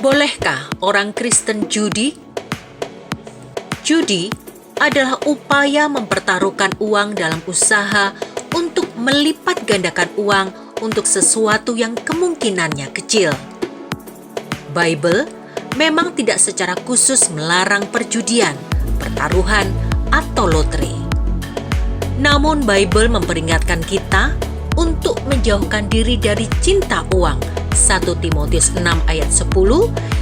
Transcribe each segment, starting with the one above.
Bolehkah orang Kristen judi? Judi adalah upaya mempertaruhkan uang dalam usaha untuk melipat gandakan uang untuk sesuatu yang kemungkinannya kecil. Bible memang tidak secara khusus melarang perjudian, pertaruhan, atau lotre. Namun Bible memperingatkan kita untuk menjauhkan diri dari cinta uang. 1 Timotius 6 ayat 10,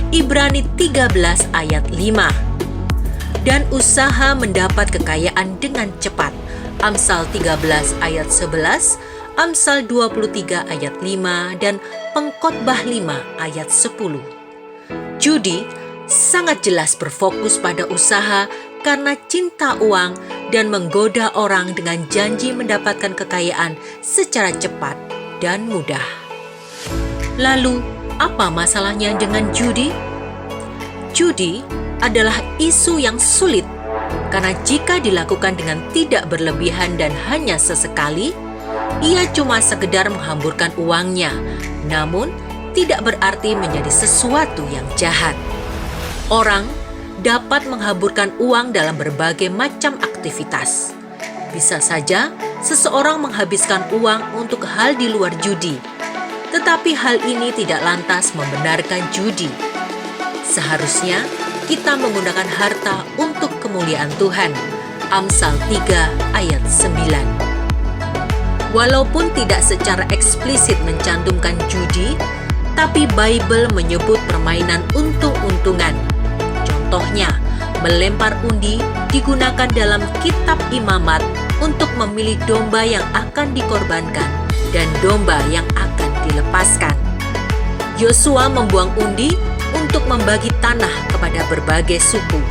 Ibrani 13 ayat 5. Dan usaha mendapat kekayaan dengan cepat. Amsal 13 ayat 11, Amsal 23 ayat 5, dan Pengkhotbah 5 ayat 10. Judi sangat jelas berfokus pada usaha karena cinta uang dan menggoda orang dengan janji mendapatkan kekayaan secara cepat dan mudah. Lalu, apa masalahnya dengan judi? Judi adalah isu yang sulit karena jika dilakukan dengan tidak berlebihan dan hanya sesekali, ia cuma sekedar menghamburkan uangnya, namun tidak berarti menjadi sesuatu yang jahat. Orang dapat menghamburkan uang dalam berbagai macam aktivitas. Bisa saja seseorang menghabiskan uang untuk hal di luar judi, tetapi hal ini tidak lantas membenarkan judi. Seharusnya kita menggunakan harta untuk kemuliaan Tuhan. Amsal 3 ayat 9. Walaupun tidak secara eksplisit mencantumkan judi, tapi Bible menyebut permainan untung-untungan. Contohnya, melempar undi digunakan dalam kitab Imamat untuk memilih domba yang akan dikorbankan dan domba yang akan dilepaskan. Yosua membuang undi untuk membagi tanah kepada berbagai suku.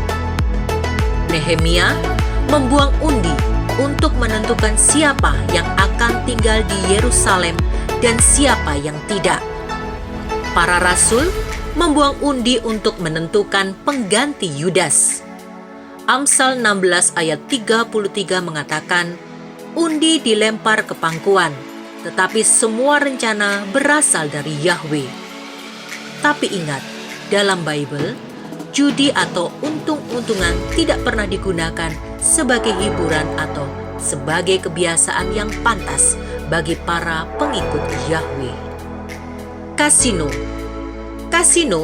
Nehemia membuang undi untuk menentukan siapa yang akan tinggal di Yerusalem dan siapa yang tidak. Para rasul membuang undi untuk menentukan pengganti Yudas. Amsal 16 ayat 33 mengatakan, undi dilempar ke pangkuan, tetapi semua rencana berasal dari Yahweh. Tapi ingat, dalam Bible, judi atau untung-untungan tidak pernah digunakan sebagai hiburan atau sebagai kebiasaan yang pantas bagi para pengikut Yahweh. Kasino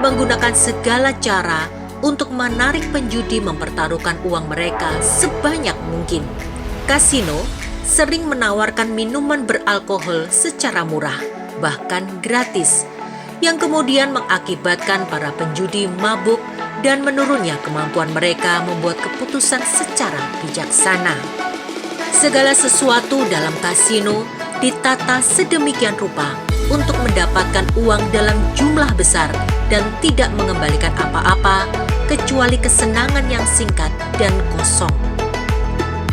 menggunakan segala cara untuk menarik penjudi mempertaruhkan uang mereka sebanyak mungkin. Kasino sering menawarkan minuman beralkohol secara murah, bahkan gratis, yang kemudian mengakibatkan para penjudi mabuk dan menurunnya kemampuan mereka membuat keputusan secara bijaksana. Segala sesuatu dalam kasino ditata sedemikian rupa untuk mendapatkan uang dalam jumlah besar dan tidak mengembalikan apa-apa kecuali kesenangan yang singkat dan kosong.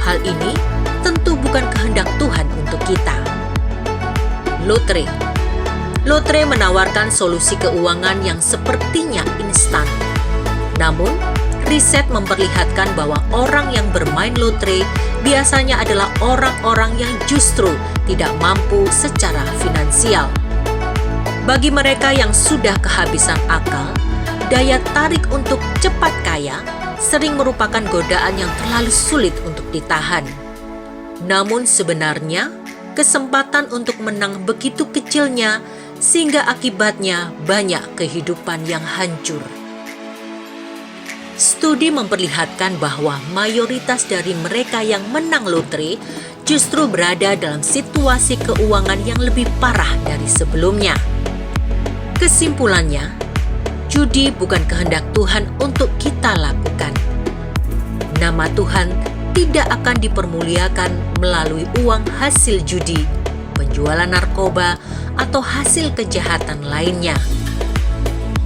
Hal ini tentu bukan kehendak Tuhan untuk kita. Lotre menawarkan solusi keuangan yang sepertinya instan. Namun, riset memperlihatkan bahwa orang yang bermain lotre biasanya adalah orang-orang yang justru tidak mampu secara finansial. Bagi mereka yang sudah kehabisan akal, daya tarik untuk cepat kaya sering merupakan godaan yang terlalu sulit untuk ditahan. Namun sebenarnya, kesempatan untuk menang begitu kecilnya sehingga akibatnya banyak kehidupan yang hancur. Studi memperlihatkan bahwa mayoritas dari mereka yang menang lotre justru berada dalam situasi keuangan yang lebih parah dari sebelumnya. Kesimpulannya, judi bukan kehendak Tuhan untuk kita lakukan. Nama Tuhan tidak akan dipermuliakan melalui uang hasil judi, penjualan narkoba, atau hasil kejahatan lainnya.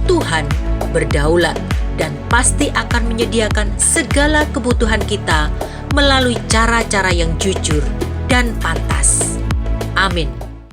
Tuhan berdaulat dan pasti akan menyediakan segala kebutuhan kita melalui cara-cara yang jujur dan pantas. Amin.